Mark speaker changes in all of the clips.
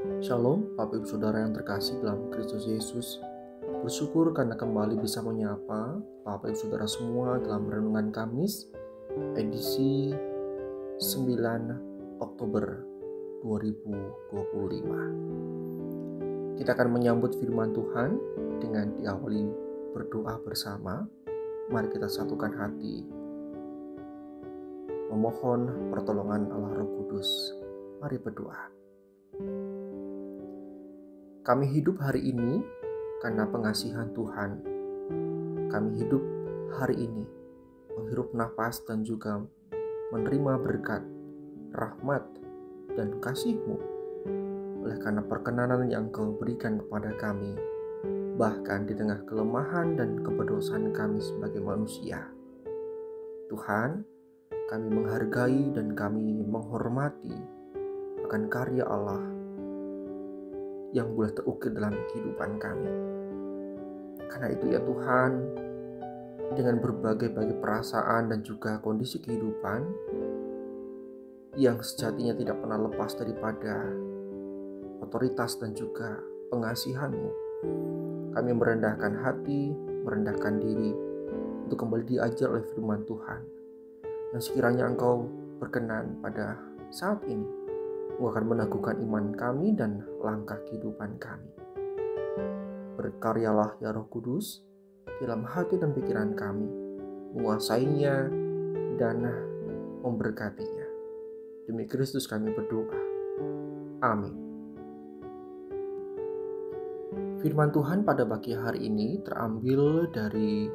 Speaker 1: Shalom, Bapak Ibu Saudara yang terkasih dalam Kristus Yesus. Bersyukur karena kembali bisa menyapa Bapak Ibu Saudara semua dalam Renungan Kamis, edisi 9 Oktober 2025. Kita akan menyambut firman Tuhan dengan diawali berdoa bersama. Mari kita satukan hati, memohon pertolongan Allah Roh Kudus. Mari berdoa. Kami hidup hari ini karena pengasihan Tuhan. Kami hidup hari ini menghirup nafas dan juga menerima berkat, rahmat, dan kasih-Mu. Oleh karena perkenanan yang Engkau berikan kepada kami, bahkan di tengah kelemahan dan keberdosaan kami sebagai manusia. Tuhan, kami menghargai dan kami menghormati akan karya Allah yang boleh terukir dalam kehidupan kami. Karena itu ya Tuhan, dengan berbagai perasaan dan juga kondisi kehidupan yang sejatinya tidak pernah lepas daripada otoritas dan juga pengasihan-Mu, kami merendahkan hati, merendahkan diri untuk kembali diajar oleh firman Tuhan. Dan sekiranya Engkau berkenan pada saat ini, Engkau akan meneguhkan iman kami dan langkah kehidupan kami. Berkaryalah ya Roh Kudus dalam hati dan pikiran kami, menguasainya dan memberkatinya. Demi Kristus kami berdoa. Amin. Firman Tuhan pada pagi hari ini terambil dari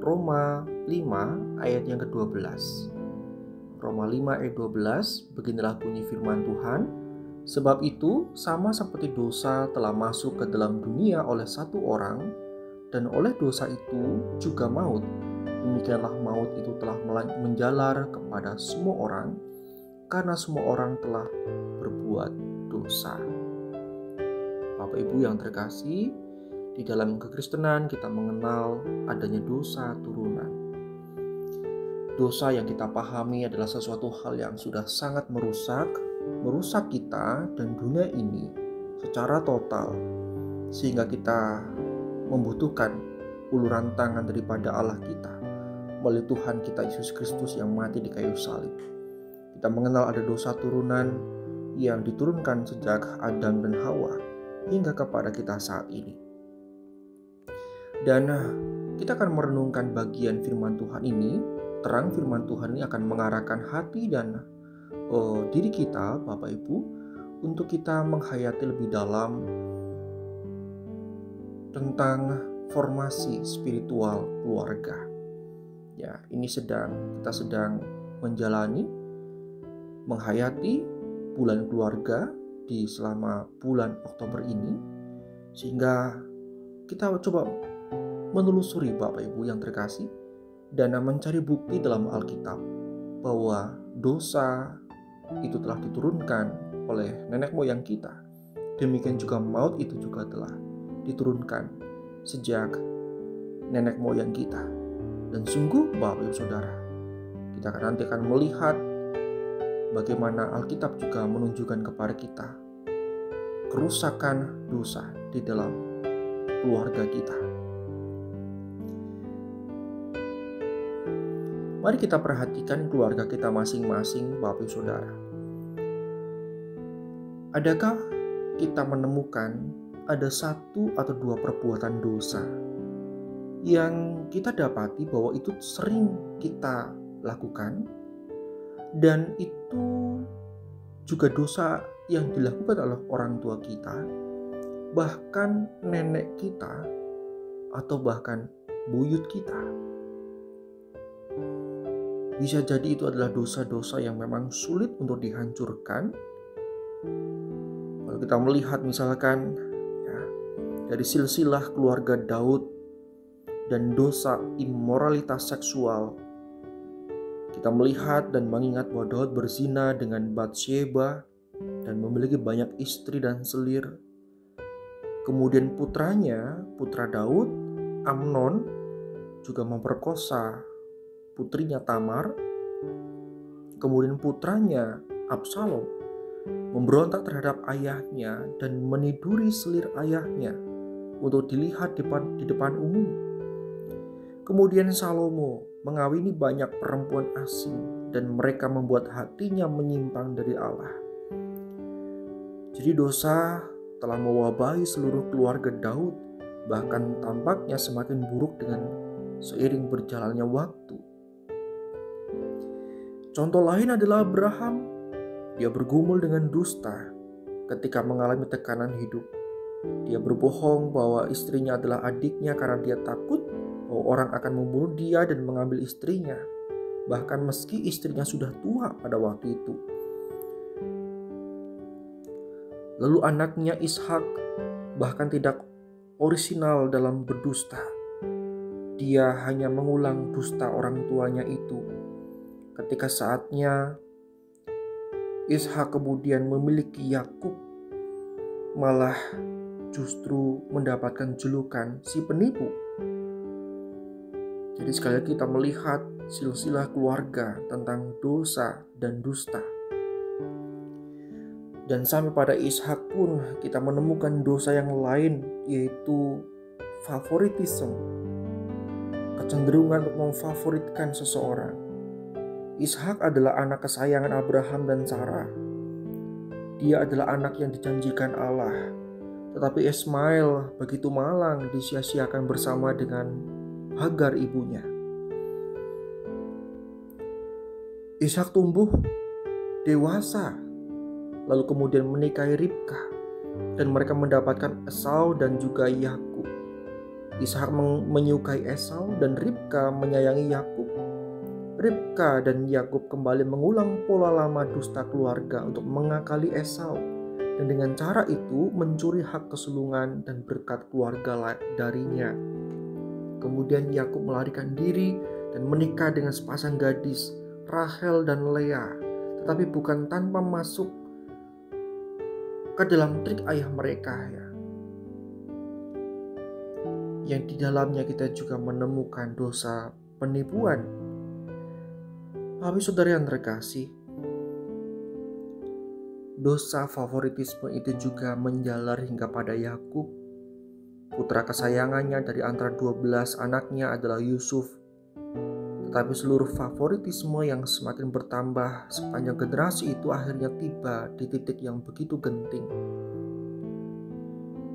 Speaker 1: Roma 5 ayat yang ke-12. Roma 5 ayat 12, beginilah bunyi firman Tuhan. Sebab itu, sama seperti dosa telah masuk ke dalam dunia oleh satu orang, dan oleh dosa itu juga maut. Demikianlah maut itu telah menjalar kepada semua orang, karena semua orang telah berbuat dosa. Bapak Ibu yang terkasih, di dalam kekristenan kita mengenal adanya dosa turunan. Dosa yang kita pahami adalah sesuatu hal yang sudah sangat merusak kita dan dunia ini secara total, sehingga kita membutuhkan uluran tangan daripada Allah kita melalui Tuhan kita Yesus Kristus yang mati di kayu salib. Kita mengenal ada dosa turunan yang diturunkan sejak Adam dan Hawa hingga kepada kita saat ini. Dan kita akan merenungkan bagian firman Tuhan ini. Terang firman Tuhan ini akan mengarahkan hati dan diri kita, Bapak Ibu, untuk kita menghayati lebih dalam tentang formasi spiritual keluarga. Ya, ini kita sedang menghayati bulan keluarga di selama bulan Oktober ini, sehingga kita coba menelusuri Bapak Ibu yang terkasih dan mencari bukti dalam Alkitab bahwa dosa itu telah diturunkan oleh nenek moyang kita. Demikian juga maut itu juga telah diturunkan sejak nenek moyang kita. Dan sungguh Bapak Ibu Saudara, kita nanti akan melihat bagaimana Alkitab juga menunjukkan kepada kita kerusakan dosa di dalam keluarga kita. Mari kita perhatikan keluarga kita masing-masing, Bapak Ibu Saudara. Adakah kita menemukan ada satu atau dua perbuatan dosa yang kita dapati bahwa itu sering kita lakukan, dan itu juga dosa yang dilakukan oleh orang tua kita, bahkan nenek kita, atau bahkan buyut kita? Bisa jadi itu adalah dosa-dosa yang memang sulit untuk dihancurkan. Kalau kita melihat misalkan dari silsilah keluarga Daud dan dosa immoralitas seksual, kita melihat dan mengingat bahwa Daud berzina dengan Batsyeba dan memiliki banyak istri dan selir. Kemudian putra Daud, Amnon, juga memperkosa putrinya Tamar. Kemudian putranya Absalom memberontak terhadap ayahnya dan meniduri selir ayahnya untuk dilihat di depan umum. Kemudian Salomo mengawini banyak perempuan asing dan mereka membuat hatinya menyimpang dari Allah. Jadi dosa telah mewabahi seluruh keluarga Daud, bahkan tampaknya semakin buruk dengan seiring berjalannya waktu. Contoh lain adalah Abraham. Dia bergumul dengan dusta ketika mengalami tekanan hidup. Dia berbohong bahwa istrinya adalah adiknya karena dia takut bahwa orang akan membunuh dia dan mengambil istrinya, bahkan meski istrinya sudah tua pada waktu itu. Lalu anaknya Ishak bahkan tidak orisinal dalam berdusta. Dia hanya mengulang dusta orang tuanya itu. Ketika saatnya Ishak kemudian memiliki Yakub, malah justru mendapatkan julukan si penipu. Jadi sekali lagi kita melihat silsilah keluarga tentang dosa dan dusta. Dan sampai pada Ishak pun kita menemukan dosa yang lain, yaitu favoritisme, kecenderungan untuk memfavoritkan seseorang. Ishak adalah anak kesayangan Abraham dan Sarah. Dia adalah anak yang dijanjikan Allah. Tetapi Ismail begitu malang disia-siakan bersama dengan Hagar ibunya. Ishak tumbuh dewasa, lalu kemudian menikahi Ribka, dan mereka mendapatkan Esau dan juga Yakub. Ishak menyukai Esau dan Ribka menyayangi Yakub. Ribka dan Yakub kembali mengulang pola lama dusta keluarga untuk mengakali Esau, dan dengan cara itu mencuri hak kesulungan dan berkat keluarga darinya. Kemudian Yakub melarikan diri dan menikah dengan sepasang gadis, Rahel dan Lea, tetapi bukan tanpa masuk ke dalam trik ayah mereka ya. Yang di dalamnya kita juga menemukan dosa penipuan. Tapi saudara yang terkasih, dosa favoritisme itu juga menjalar hingga pada Yakub. Putra kesayangannya dari antara 12 anaknya adalah Yusuf. Tetapi seluruh favoritisme yang semakin bertambah sepanjang generasi itu akhirnya tiba di titik yang begitu genting.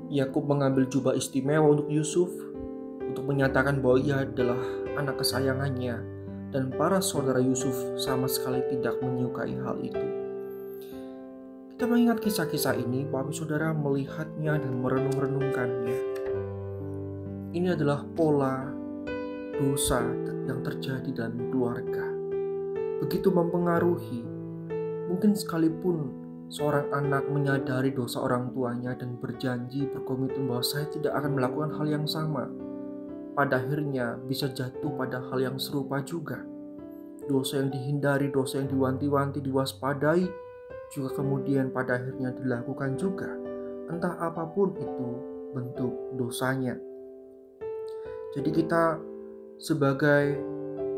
Speaker 1: Yakub mengambil jubah istimewa untuk Yusuf untuk menyatakan bahwa ia adalah anak kesayangannya, dan para saudara Yusuf sama sekali tidak menyukai hal itu. Kita mengingat kisah-kisah ini, Bapak Saudara melihatnya dan merenung-renungkannya. Ini adalah pola dosa yang terjadi dalam keluarga. Begitu mempengaruhi, mungkin sekalipun seorang anak menyadari dosa orang tuanya dan berjanji, berkomitmen bahwa saya tidak akan melakukan hal yang sama, pada akhirnya bisa jatuh pada hal yang serupa juga. Dosa yang dihindari, dosa yang diwanti-wanti, diwaspadai, juga kemudian pada akhirnya dilakukan juga. Entah apapun itu bentuk dosanya. Jadi kita sebagai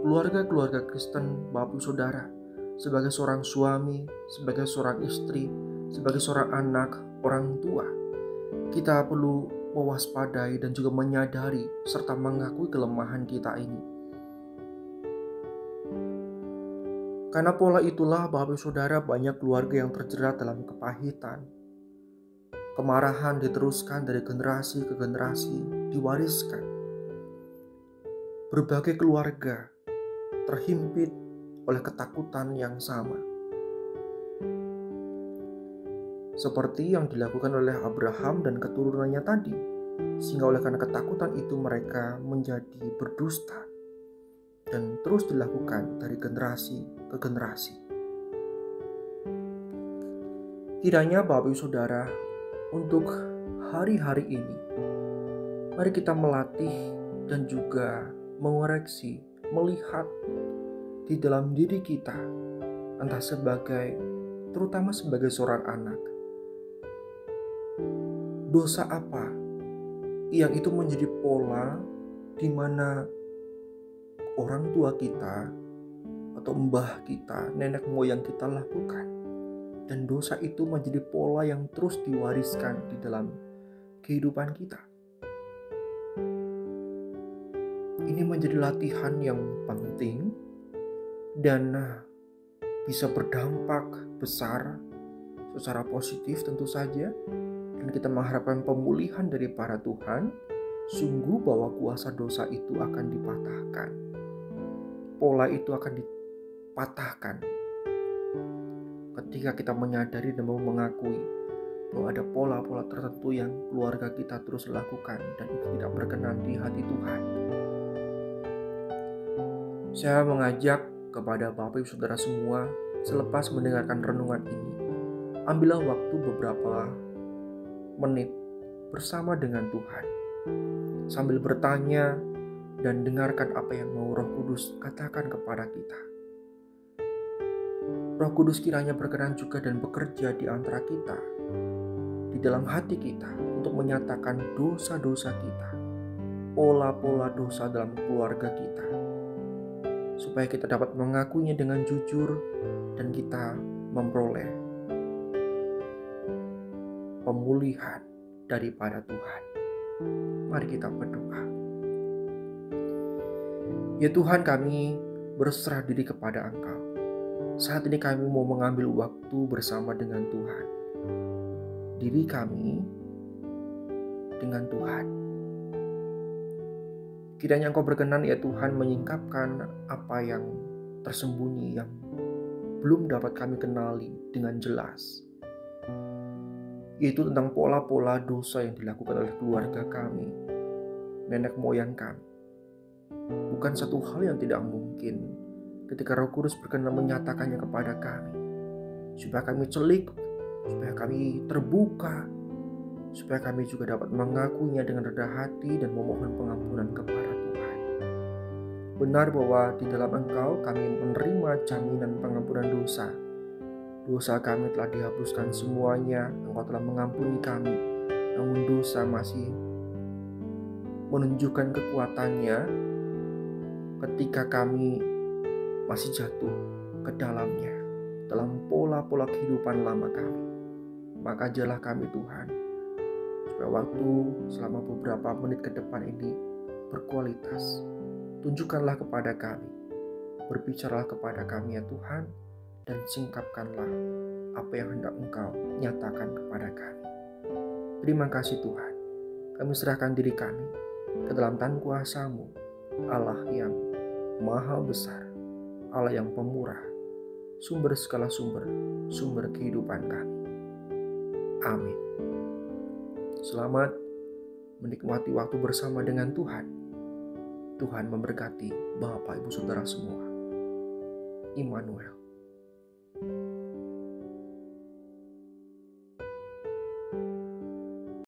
Speaker 1: keluarga-keluarga Kristen, Bapak Saudara, sebagai seorang suami, sebagai seorang istri, sebagai seorang anak, orang tua, kita perlu mewaspadai dan juga menyadari serta mengakui kelemahan kita ini. Karena pola itulah Bapak Saudara banyak keluarga yang terjerat dalam kepahitan. Kemarahan diteruskan dari generasi ke generasi, diwariskan. Berbagai keluarga terhimpit oleh ketakutan yang sama. Seperti yang dilakukan oleh Abraham dan keturunannya tadi, sehingga oleh karena ketakutan itu mereka menjadi berdusta dan terus dilakukan dari generasi ke generasi. Kiranya Bapak Ibu Saudara, untuk hari-hari ini, mari kita melatih dan juga mengoreksi, melihat di dalam diri kita, entah terutama sebagai seorang anak, dosa apa yang itu menjadi pola di mana orang tua kita atau mbah kita, nenek moyang kita lakukan, Dan dosa itu menjadi pola yang terus diwariskan di dalam kehidupan kita. Ini menjadi latihan yang penting dan bisa berdampak besar secara positif tentu saja. Dan kita mengharapkan pemulihan daripada Tuhan. Sungguh bahwa kuasa dosa itu akan dipatahkan. Pola itu akan dipatahkan ketika kita menyadari dan mau mengakui bahwa ada pola-pola tertentu yang keluarga kita terus lakukan dan itu tidak berkenan di hati Tuhan. Saya mengajak kepada Bapak Ibu Saudara semua, selepas mendengarkan renungan ini, ambillah waktu beberapa menit bersama dengan Tuhan, sambil bertanya dan dengarkan apa yang mau Roh Kudus katakan kepada kita. Roh Kudus kiranya berkenan juga dan bekerja di antara kita, di dalam hati kita, untuk menyatakan dosa-dosa kita, pola-pola dosa dalam keluarga kita, supaya kita dapat mengakuinya dengan jujur dan kita memperoleh pemulihan daripada Tuhan. Mari kita berdoa. Ya Tuhan, kami berserah diri kepada Engkau. Saat ini kami mau mengambil waktu bersama dengan Tuhan. Diri kami dengan Tuhan. Kiranya Engkau berkenan ya Tuhan menyingkapkan apa yang tersembunyi yang belum dapat kami kenali dengan jelas. Yaitu tentang pola-pola dosa yang dilakukan oleh keluarga kami, nenek moyang kami. Bukan satu hal yang tidak mungkin ketika Roh Kudus berkenan menyatakannya kepada kami, supaya kami celik, supaya kami terbuka, supaya kami juga dapat mengakuinya dengan rendah hati dan memohon pengampunan kepada Tuhan. Benar bahwa di dalam Engkau kami menerima jaminan pengampunan dosa. Dosa kami telah dihapuskan semuanya, Engkau telah mengampuni kami. Namun dosa masih menunjukkan kekuatannya ketika kami masih jatuh ke dalamnya, dalam pola-pola kehidupan lama kami. Maka ajarlah kami Tuhan, supaya waktu selama beberapa menit ke depan ini berkualitas. Tunjukkanlah kepada kami, berbicaralah kepada kami ya Tuhan, dan singkapkanlah apa yang hendak Engkau nyatakan kepada kami. Terima kasih Tuhan, kami serahkan diri kami ke dalam tangan kuasa-Mu, Allah yang Maha Besar, Allah yang pemurah, sumber segala sumber, sumber kehidupan kami. Amin. Selamat menikmati waktu bersama dengan Tuhan. Tuhan memberkati Bapak Ibu Saudara semua. Immanuel.